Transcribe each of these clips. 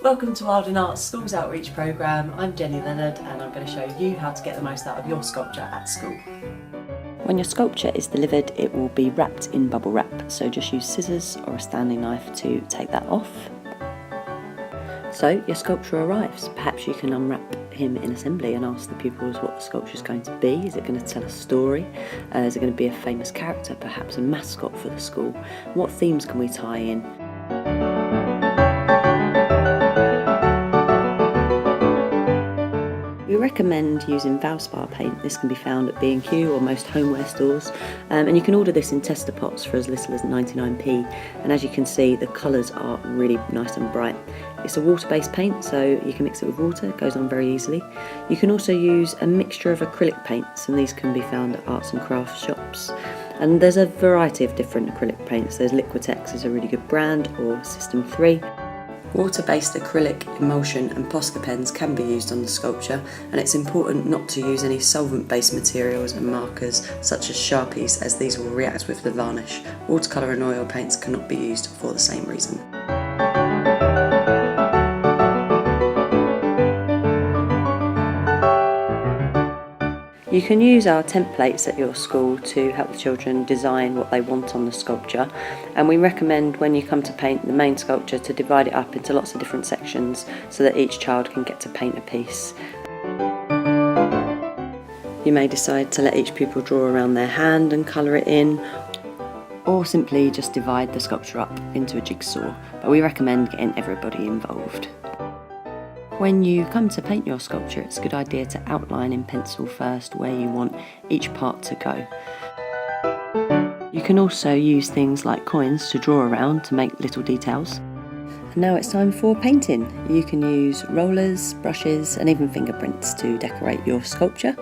Welcome to Wild and Arts Schools Outreach Programme. I'm Jenny Leonard and I'm going to show you how to get the most out of your sculpture at school. When your sculpture is delivered, it will be wrapped in bubble wrap, so just use scissors or a standing knife to take that off. So your sculpture arrives. Perhaps you can unwrap him in assembly and ask the pupils what the sculpture is going to be. Is it going to tell a story? Is it going to be a famous character, perhaps a mascot for the school? What themes can we tie in? We recommend using Valspar paint. This can be found at B&Q or most homeware stores, and you can order this in tester pots for as little as 99p, and as you can see the colours are really nice and bright. It's a water-based paint, so you can mix it with water, it goes on very easily. You can also use a mixture of acrylic paints, and these can be found at arts and crafts shops. And there's a variety of different acrylic paints. There's Liquitex is a really good brand, or System 3. Water-based acrylic, emulsion and Posca pens can be used on the sculpture, and it's important not to use any solvent-based materials and markers such as Sharpies, as these will react with the varnish. Watercolour and oil paints cannot be used for the same reason. You can use our templates at your school to help the children design what they want on the sculpture, and we recommend when you come to paint the main sculpture to divide it up into lots of different sections so that each child can get to paint a piece. You may decide to let each pupil draw around their hand and colour it in, or simply just divide the sculpture up into a jigsaw, but we recommend getting everybody involved. When you come to paint your sculpture, it's a good idea to outline in pencil first where you want each part to go. You can also use things like coins to draw around to make little details. And now it's time for painting. You can use rollers, brushes and even fingerprints to decorate your sculpture.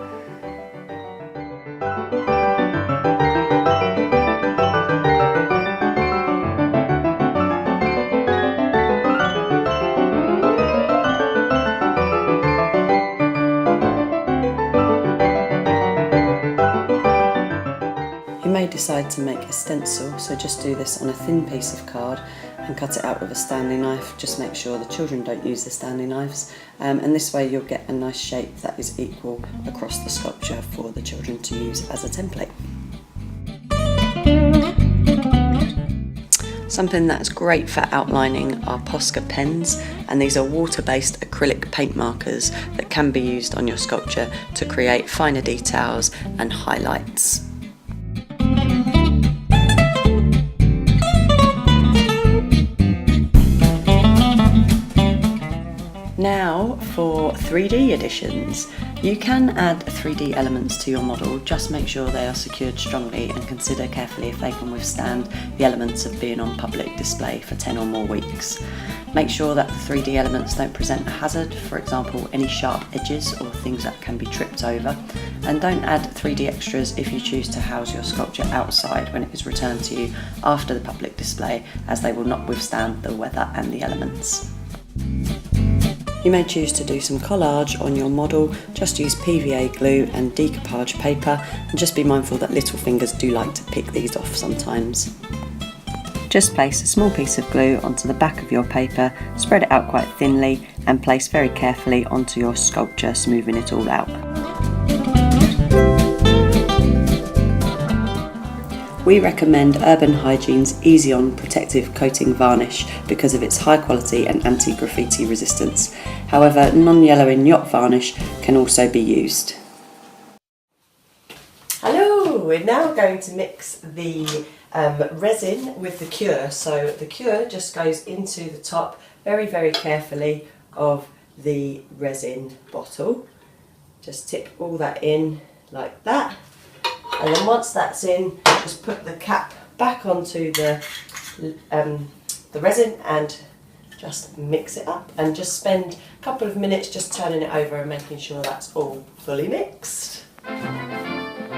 You may decide to make a stencil, so just do this on a thin piece of card and cut it out with a standing knife. Just make sure the children don't use the standing knives, and this way you'll get a nice shape that is equal across the sculpture for the children to use as a template. Something that's great for outlining are Posca pens, and these are water-based acrylic paint markers that can be used on your sculpture to create finer details and highlights. Now for 3D additions. You can add 3D elements to your model, just make sure they are secured strongly and consider carefully if they can withstand the elements of being on public display for 10 or more weeks. Make sure that the 3D elements don't present a hazard, for example any sharp edges or things that can be tripped over, and don't add 3D extras if you choose to house your sculpture outside when it is returned to you after the public display, as they will not withstand the weather and the elements. You may choose to do some collage on your model. Just use PVA glue and decoupage paper, and just be mindful that little fingers do like to pick these off sometimes. Just place a small piece of glue onto the back of your paper, spread it out quite thinly and place very carefully onto your sculpture, smoothing it all out. We recommend Urban Hygiene's Easy On Protective Coating Varnish because of its high quality and anti-graffiti resistance. However, non-yellowing yacht varnish can also be used. Hello, we're now going to mix the resin with the cure. So the cure just goes into the top very carefully of the resin bottle. Just tip all that in like that. And then once that's in, just put the cap back onto the resin and just mix it up, and just spend a couple of minutes just turning it over and making sure that's all fully mixed.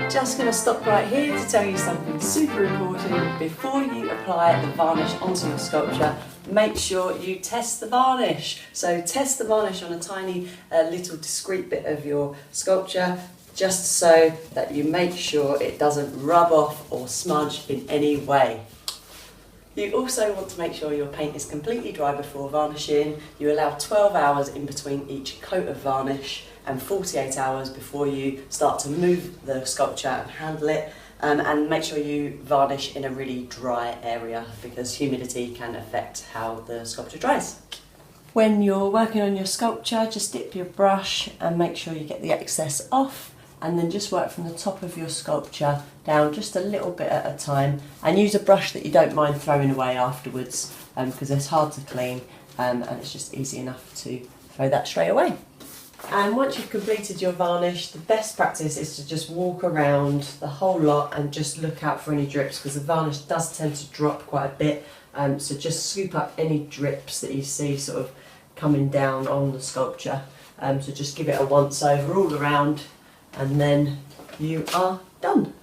Just going to stop right here to tell you something super important. Before you apply the varnish onto your sculpture, make sure you test the varnish. So test the varnish on a tiny little discreet bit of your sculpture, just so that you make sure it doesn't rub off or smudge in any way. You also want to make sure your paint is completely dry before varnishing. You allow 12 hours in between each coat of varnish and 48 hours before you start to move the sculpture and handle it. And make sure you varnish in a really dry area because humidity can affect how the sculpture dries. When you're working on your sculpture, just dip your brush and make sure you get the excess off, and then just work from the top of your sculpture down just a little bit at a time, and use a brush that you don't mind throwing away afterwards because it's hard to clean and it's just easy enough to throw that straight away. And once you've completed your varnish, the best practice is to just walk around the whole lot and just look out for any drips, because the varnish does tend to drop quite a bit. So just scoop up any drips that you see sort of coming down on the sculpture. So just give it a once over all around and then you are done.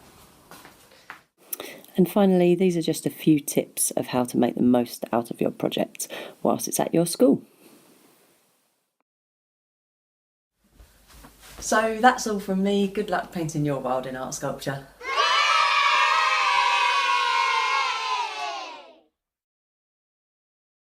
And finally, these are just a few tips of how to make the most out of your project whilst it's at your school. So that's all from me. Good luck painting your wild in art sculpture.